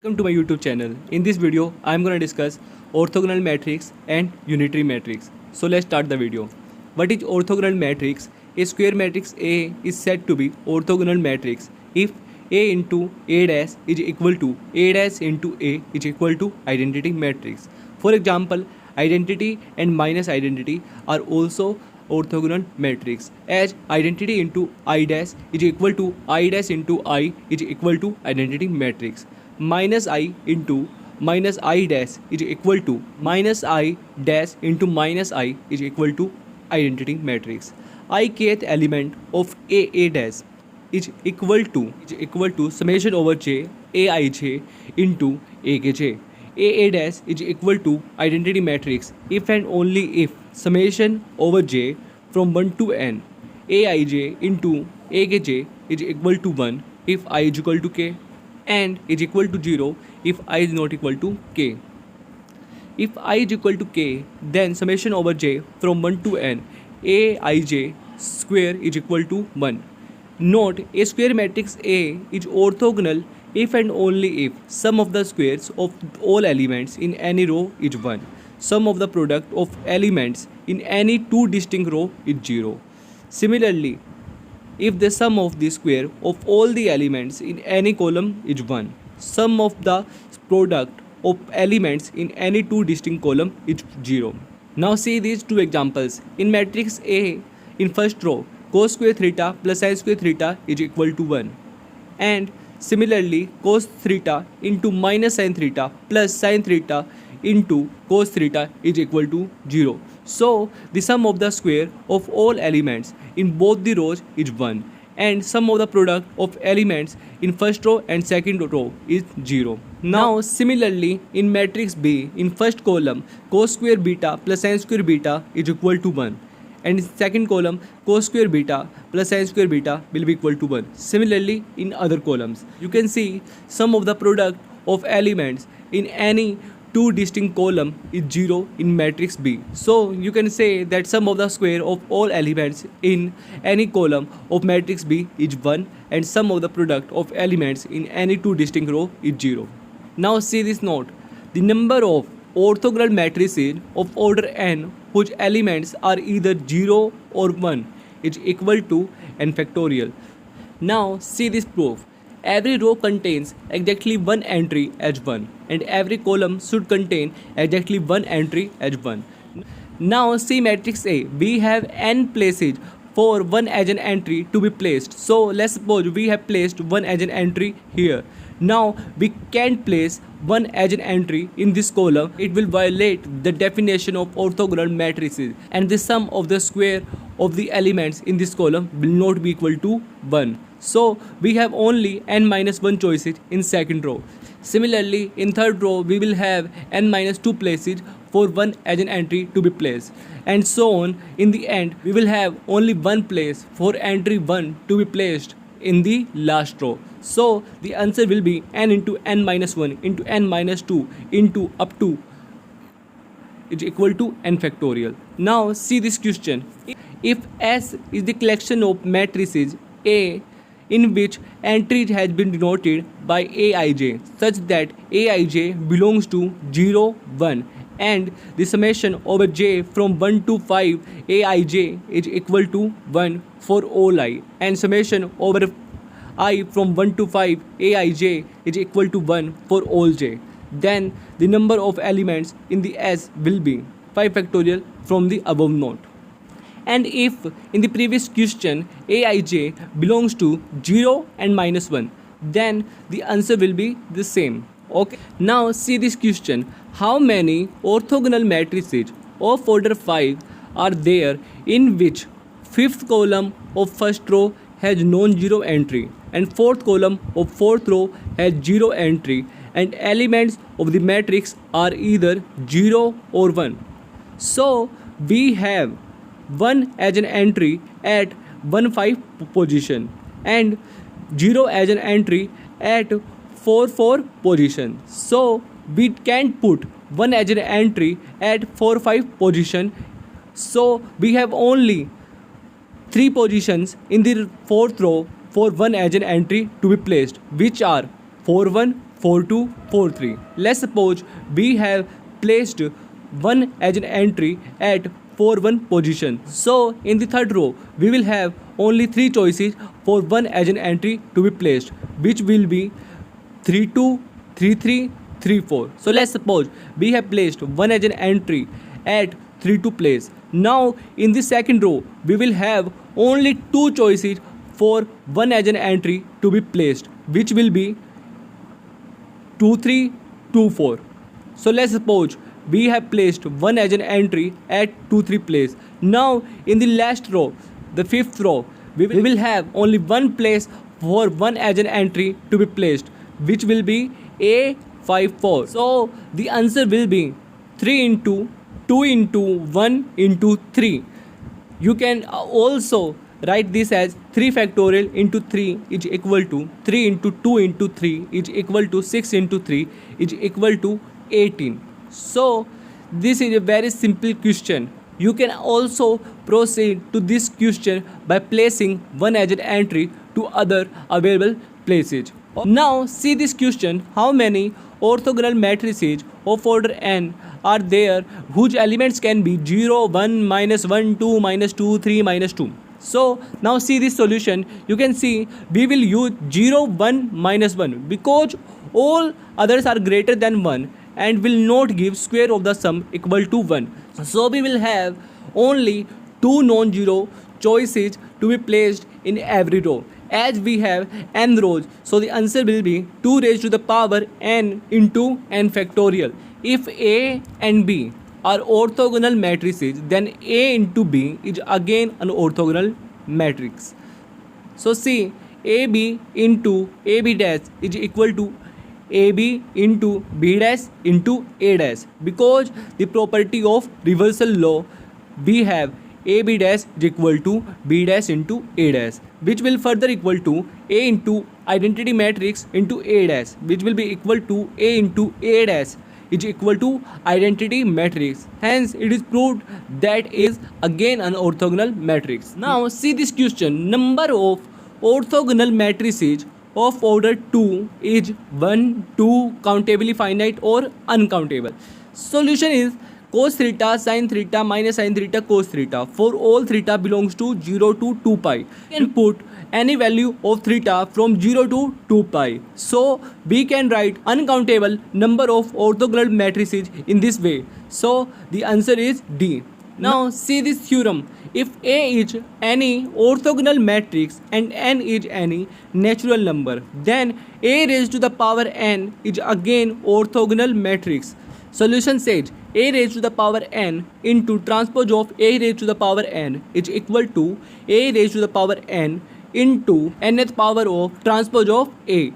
Welcome to my YouTube channel. In this video, I am going to discuss orthogonal matrix and unitary matrix. So let's start the video. What is orthogonal matrix? A square matrix A is said to be orthogonal matrix if A into A dash is equal to A dash into A is equal to identity matrix. For example, identity and minus identity are also orthogonal matrix, as identity into I dash is equal to I dash into I is equal to identity matrix. Minus I into minus I dash is equal to minus I dash into minus I is equal to identity matrix. Ith element of A dash is equal to summation over j Aij into Akj. A dash is equal to identity matrix if and only if summation over j from 1 to n Aij into Akj is equal to 1 if I is equal to k and is equal to 0 if I is not equal to k. If I is equal to k, then summation over j from 1 to n Aij square is equal to 1. Note, a square matrix A is orthogonal if and only if sum of the squares of all elements in any row is 1. Sum of the product of elements in any two distinct row is 0. Similarly, if the sum of the square of all the elements in any column is 1, sum of the product of elements in any two distinct column is 0. Now see these two examples. In matrix A, in first row, cos square theta plus sin square theta is equal to 1. And similarly, cos theta into minus sin theta plus sin theta into cos theta is equal to 0. So, the sum of the square of all elements in both the rows is 1 and sum of the product of elements in first row and second row is 0. Now, similarly, in matrix B, in first column, cos square beta plus sin square beta is equal to 1. And in second column, cos square beta plus sin square beta will be equal to 1. Similarly, in other columns, you can see sum of the product of elements in any two distinct column is 0 in matrix B. So you can say that sum of the square of all elements in any column of matrix B is 1 and sum of the product of elements in any two distinct row is 0. Now see this note. The number of orthogonal matrices of order n whose elements are either 0 or 1 is equal to n factorial. Now see this proof. Every row contains exactly one entry as 1 and every column should contain exactly one entry as 1. Now see matrix A. We have n places for one as an entry to be placed. So let's suppose we have placed one as an entry here. Now we can't place one as an entry in this column. It will violate the definition of orthogonal matrices and the sum of the square of the elements in this column will not be equal to 1. So we have only n minus 1 choices in second row. Similarly, in third row we will have n minus 2 places for one as an entry to be placed, and so on. In the end, we will have only one place for entry 1 to be placed in the last row. So the answer will be n into n minus 1 into n minus 2 into up to is equal to n factorial. Now see this question. If S is the collection of matrices A in which entry has been denoted by Aij such that Aij belongs to 0, 1 and the summation over j from 1 to 5 Aij is equal to 1 for all I and summation over I from 1 to 5 Aij is equal to 1 for all j, then the number of elements in the S will be 5 factorial from the above note. And if in the previous question Aij belongs to 0 and minus 1, then the answer will be the same. Okay. Now see this question. How many orthogonal matrices of order 5 are there in which fifth column of first row has non-zero entry and fourth column of fourth row has 0 entry and elements of the matrix are either 0 or 1? So we have 1 as an entry at 1 5 position and 0 as an entry at 4 4 position. So we can't put 1 as an entry at 4 5 position. So we have only 3 positions in the fourth row for 1 as an entry to be placed, which are 4 1, 4243. Let's suppose we have placed 1 as an entry at 41 position. So in the third row we will have only 3 choices for 1 as an entry to be placed, which will be 32, 33, 34. So let's suppose we have placed 1 as an entry at 32 place. Now in the second row we will have only 2 choices for 1 as an entry to be placed, which will be 2324. So let's suppose we have placed 1 as an entry at 23 place. Now in the last row, the fifth row, we will have only 1 place for 1 as an entry to be placed, which will be A54. So the answer will be 3 into 2 into 1 into 3. You can also write this as 3 factorial into 3 is equal to 3 into 2 into 3 is equal to 6 into 3 is equal to 18. So this is a very simple question. You can also proceed to this question by placing 1 as an entry to other available places. Now see this question: how many orthogonal matrices of order n are there whose elements can be 0, 1, minus 1, 2, minus 2, 3, minus 2. So now see this solution. You can see we will use 0, 1, minus 1 because all others are greater than 1 and will not give square of the sum equal to 1. So we will have only 2 non-zero choices to be placed in every row. As we have n rows, so the answer will be 2 raised to the power n into n factorial. If A and B are orthogonal matrices, then A into B is again an orthogonal matrix. So see, AB into AB dash is equal to AB into B dash into A dash. Because the property of reversal law, we have AB dash is equal to B dash into A dash, which will further equal to A into identity matrix into A dash, which will be equal to A into A dash is equal to identity matrix. Hence it is proved that is again an orthogonal matrix. Now see this question: number of orthogonal matrices of order 2 is 1, 2, countably finite or uncountable. Solution is cos theta sin theta minus sin theta cos theta for all theta belongs to 0 to 2 pi. You can put any value of theta from 0 to 2 pi. So we can write uncountable number of orthogonal matrices in this way. So the answer is D. Now see this theorem. If A is any orthogonal matrix and n is any natural number, then A raised to the power n is again orthogonal matrix. Solution says A raised to the power n into transpose of A raised to the power n is equal to A raised to the power n into nth power of transpose of A,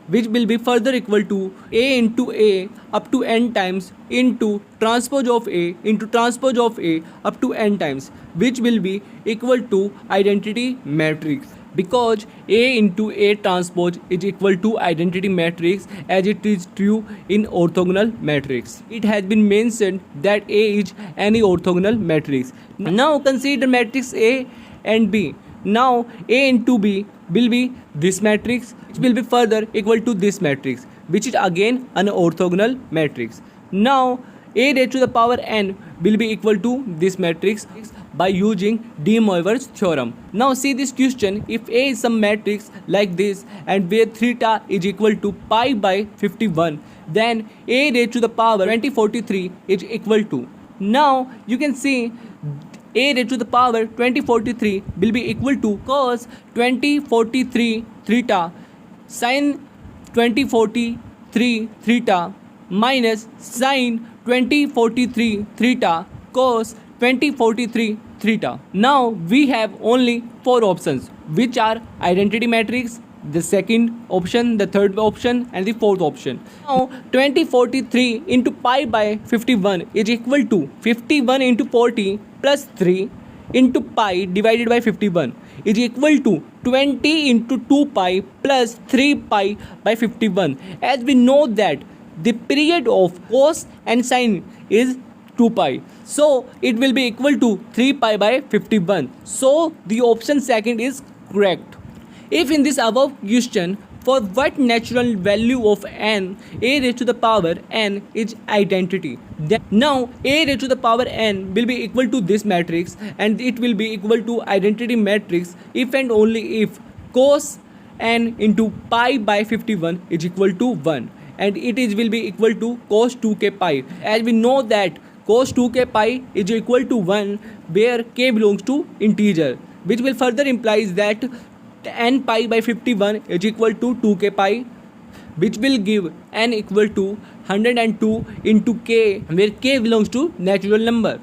which will be further equal to A into A up to n times into transpose of A into transpose of A up to n times, which will be equal to identity matrix. Because A into A transpose is equal to identity matrix, as it is true in orthogonal matrix. It has been mentioned that A is any orthogonal matrix. Now consider matrix A and B. Now A into B will be this matrix, which will be further equal to this matrix, which is again an orthogonal matrix. Now A raised to the power n will be equal to this matrix by using De Moivre's theorem. Now see this question: if A is some matrix like this and where theta is equal to pi by 51, then A raised to the power 2043 is equal to. Now you can see A raised to the power 2043 will be equal to cos 2043 theta sin 2043 theta minus sin 2043 theta cos 2043 theta. Now we have only 4 options, which are identity matrix, the second option, the third option and the fourth option. Now 2043 into pi by 51 is equal to 51 into 40 plus 3 into pi divided by 51 is equal to 20 into 2 pi plus 3 pi by 51. As we know that the period of cos and sin is 2 pi, so it will be equal to 3 pi by 51. So the option second is correct. If in this above question For what natural value of n, a raised to the power n is identity. Then now a raised to the power n will be equal to this matrix, and it will be equal to identity matrix if and only if cos n into pi by 51 is equal to 1, and it is will be equal to cos 2k pi, as we know that cos 2k pi is equal to 1 where k belongs to integer, which will further implies that n pi by 51 is equal to 2k pi, which will give n equal to 102 into k, where k belongs to natural number.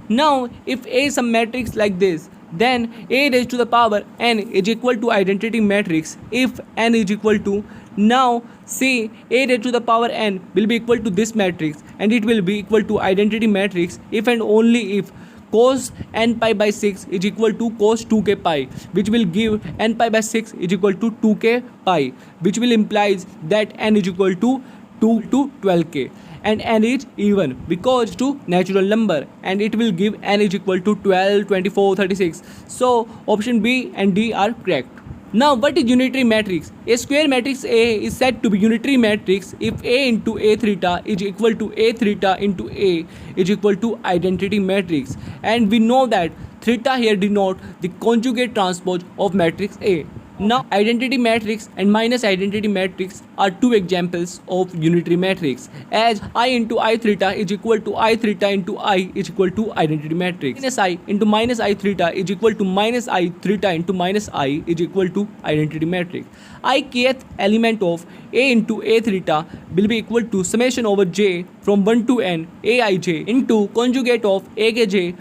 Now if a is a matrix like this, then a raised to the power n is equal to identity matrix if n is equal to, now see, a raised to the power n will be equal to this matrix, and it will be equal to identity matrix if and only if cos n pi by 6 is equal to cos 2k pi, which will give n pi by 6 is equal to 2k pi, which will implies that n is equal to 2 to 12k, and n is even because to natural number, and it will give n is equal to 12, 24, 36. So option B and D are correct. Now what is unitary matrix? A square matrix A is said to be unitary matrix if A into A theta is equal to A theta into A is equal to identity matrix, and we know that theta here denote the conjugate transpose of matrix A. Now identity matrix and minus identity matrix are two examples of unitary matrix, as I into I theta is equal to I theta into I is equal to identity matrix. Minus I into minus I theta is equal to minus I theta into minus I is equal to identity matrix. I kth element of A into A theta will be equal to summation over j from 1 to n aij into conjugate of akj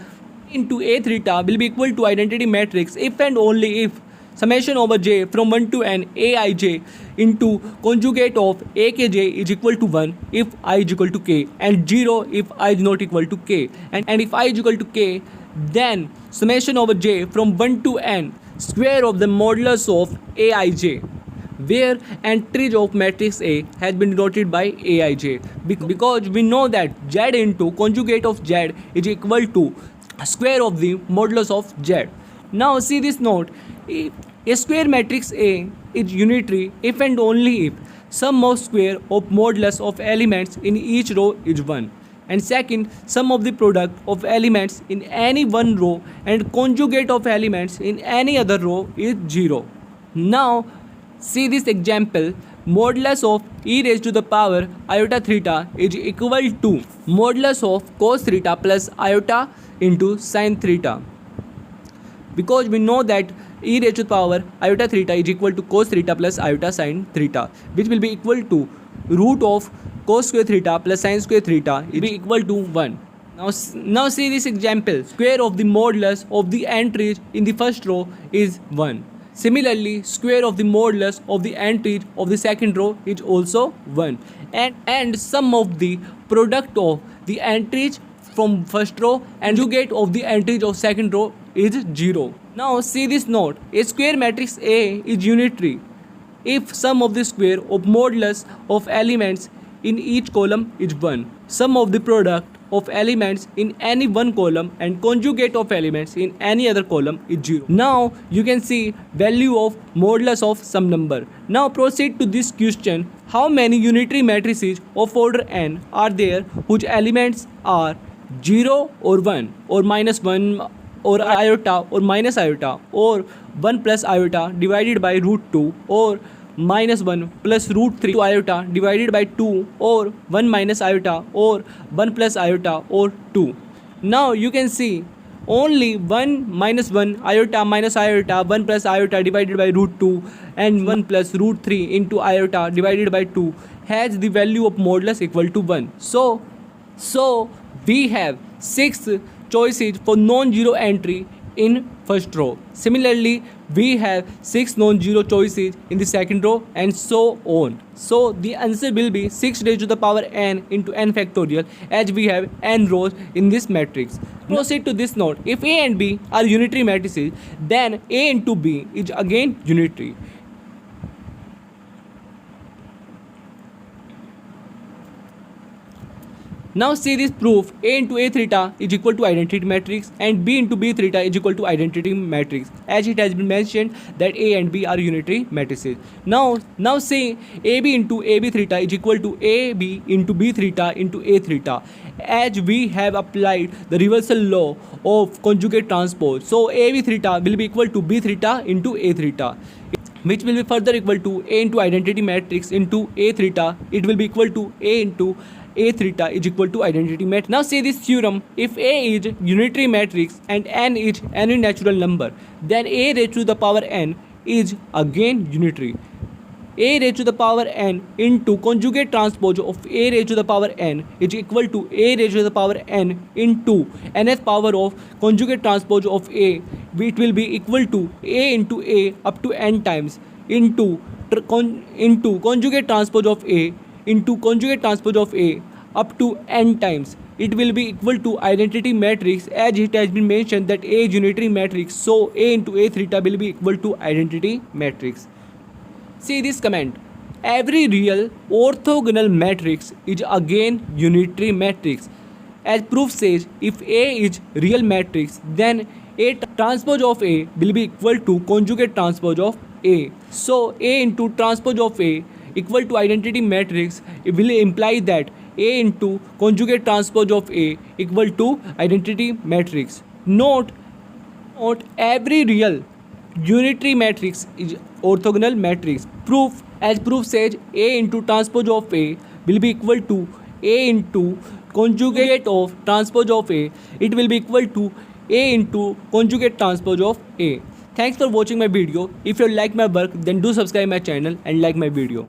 into A theta will be equal to identity matrix if and only if summation over j from 1 to n aij into conjugate of akj is equal to 1 if I is equal to k, and 0 if I is not equal to k, and if I is equal to k, then summation over j from 1 to n square of the modulus of aij, where entries of matrix A has been denoted by aij, because we know that z into conjugate of z is equal to square of the modulus of z. Now see this note, a square matrix A is unitary if and only if sum of square of modulus of elements in each row is 1, and second, sum of the product of elements in any one row and conjugate of elements in any other row is 0. Now see this example, modulus of e raised to the power iota theta is equal to modulus of cos theta plus iota into sin theta, because we know that e raised to the power iota theta is equal to cos theta plus iota sin theta, which will be equal to root of cos square theta plus sin square theta will be equal to 1. Now see this example, square of the modulus of the entries in the first row is 1. Similarly, square of the modulus of the entries of the second row is also 1, and sum of the product of the entries from first row and conjugate of the entries of second row is 0. Now see this note, a square matrix A is unitary if sum of the square of modulus of elements in each column is 1, sum of the product of elements in any one column and conjugate of elements in any other column is 0. Now you can see value of modulus of some number. Now proceed to this question, how many unitary matrices of order n are there whose elements are 0 or 1 or minus 1 or iota or minus iota or 1 plus iota divided by root 2 or minus 1 plus root 3 to iota divided by 2 or 1 minus iota or 1 plus iota or 2. Now you can see only 1 minus 1 iota minus iota 1 plus iota divided by root 2 and 1 plus root 3 into iota divided by 2 has the value of modulus equal to 1. So we have 6 choices for non-zero entry in first row. Similarly, we have 6 non-zero choices in the second row and so on. So the answer will be 6 raised to the power n into n factorial, as we have n rows in this matrix. Proceed to this note, if A and B are unitary matrices, then A into B is again unitary. Now see this proof: A into A theta is equal to identity matrix and B into B theta is equal to identity matrix, as it has been mentioned that A and B are unitary matrices. Now say AB into AB theta is equal to AB into B theta into A theta, as we have applied the reversal law of conjugate transpose. So AB theta will be equal to B theta into A theta, which will be further equal to A into identity matrix into A theta. It will be equal to A into A theta is equal to identity matrix. Now see this theorem: if A is unitary matrix and n is any natural number, then A raised to the power n is again unitary. A raised to the power n into conjugate transpose of A raised to the power n is equal to A raised to the power n into nth power of conjugate transpose of A, which will be equal to A into A up to n times into conjugate transpose of A into conjugate transpose of A up to n times. It will be equal to identity matrix, as it has been mentioned that A is unitary matrix, so A into A theta will be equal to identity matrix. See this comment: every real orthogonal matrix is again unitary matrix. As proof says, if A is real matrix, then A transpose of A will be equal to conjugate transpose of A. So A into transpose of A equal to identity matrix. It will imply that A into conjugate transpose of A equal to identity matrix. Note every real unitary matrix is orthogonal matrix. Proof: as proof says, A into transpose of A will be equal to A into conjugate of transpose of A. It will be equal to A into conjugate transpose of A. Thanks for watching my video. If you like my work, then do subscribe my channel and like my video.